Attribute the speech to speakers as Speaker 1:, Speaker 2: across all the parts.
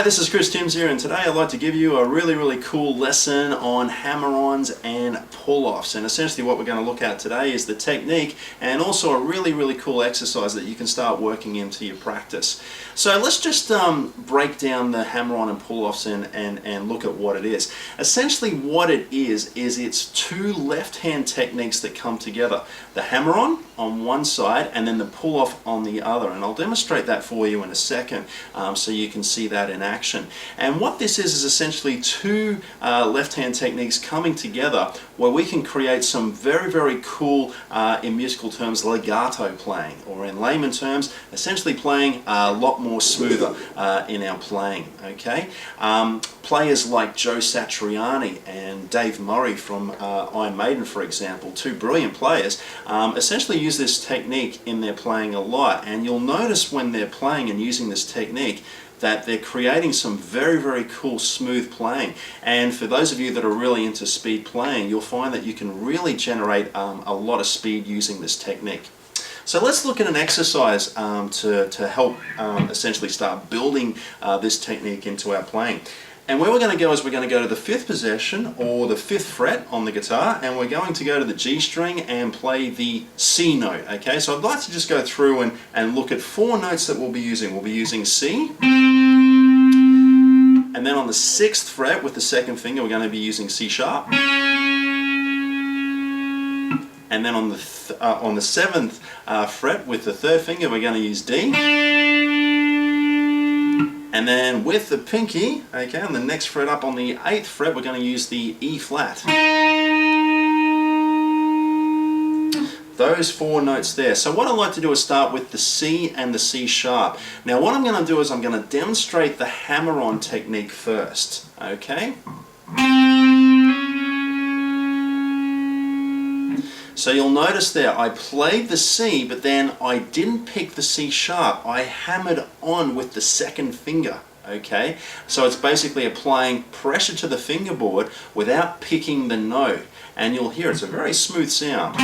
Speaker 1: Hi, this is Chris Timms here, and today I'd like to give you a really cool lesson on hammer-ons and pull-offs. And essentially what we're going to look at today is the technique and also a really cool exercise that you can start working into your practice. So let's just break down the hammer-on and pull-offs and look at what it is. Essentially what it is it's two left-hand techniques that come together. The hammer-on one side and then the pull-off on the other. And I'll demonstrate that for you in a second so you can see that in action. And what this is essentially two left-hand techniques coming together where we can create some very cool, in musical terms, legato playing, or in layman terms, essentially playing a lot more smoother in our playing. Okay, players like Joe Satriani and Dave Murray from Iron Maiden, for example, two brilliant players, essentially use this technique in their playing a lot. And you'll notice when they're playing and using this technique that they're creating some very cool smooth playing. And for those of you that are really into speed playing, you'll find that you can really generate a lot of speed using this technique. So let's look at an exercise to help essentially start building this technique into our playing. And where we're going to go is we're going to go to the 5th position, or the 5th fret on the guitar, and we're going to go to the G string and play the C note. Okay, so I'd like to just go through and look at 4 notes that we'll be using. We'll be using C, and then on the 6th fret with the 2nd finger we're going to be using C sharp, and then on the 7th fret with the 3rd finger we're going to use D. And then with the pinky, okay, on the next fret up on the 8th fret, we're going to use the E flat. Those 4 notes there. So what I'd like to do is start with the C and the C sharp. Now what I'm going to do is I'm going to demonstrate the hammer-on technique first, okay? So you'll notice there, I played the C, but then I didn't pick the C sharp. I hammered on with the 2nd finger, okay? So it's basically applying pressure to the fingerboard without picking the note. And you'll hear it's a very smooth sound.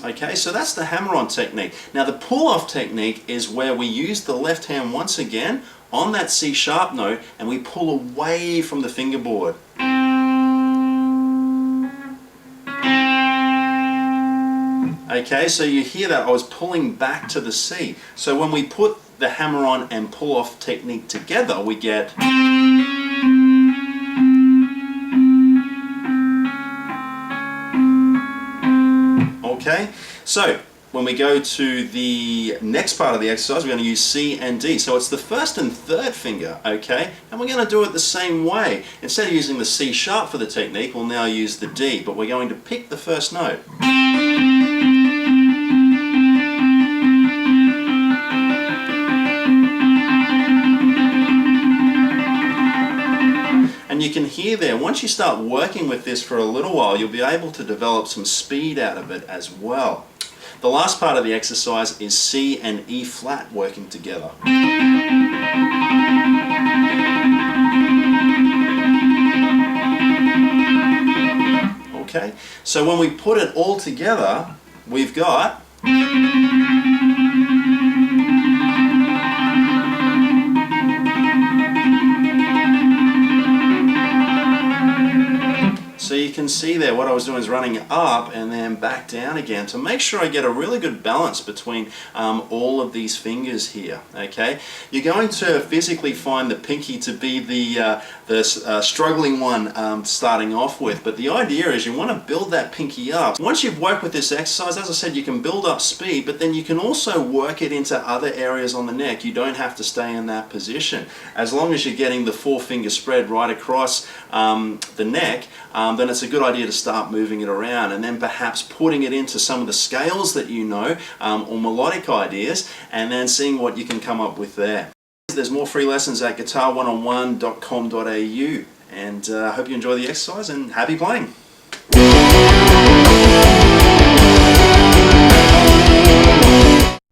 Speaker 1: Okay, so that's the hammer-on technique. Now the pull-off technique is where we use the left hand once again on that C sharp note and we pull away from the fingerboard. Okay, so you hear that I was pulling back to the C. So when we put the hammer-on and pull-off technique together, we get... Okay, so when we go to the next part of the exercise, we're going to use C and D. So it's the 1st and 3rd finger, okay? And we're going to do it the same way. Instead of using the C sharp for the technique, we'll now use the D, but we're going to pick the first note. And you can hear there, once you start working with this for a little while, you'll be able to develop some speed out of it as well. The last part of the exercise is C and E flat working together. Okay, so when we put it all together, we've got... So you can see there what I was doing is running up and then back down again to make sure I get a really good balance between all of these fingers here. Okay, you're going to physically find the pinky to be the struggling one starting off with, but the idea is you want to build that pinky up. Once you've worked with this exercise, as I said, you can build up speed, but then you can also work it into other areas on the neck. You don't have to stay in that position. As long as you're getting the 4-finger spread right across the neck, then it's a good idea to start moving it around and then perhaps putting it into some of the scales that you know or melodic ideas and then seeing what you can come up with there. There's more free lessons at guitar101.com.au, and I hope you enjoy the exercise and happy playing.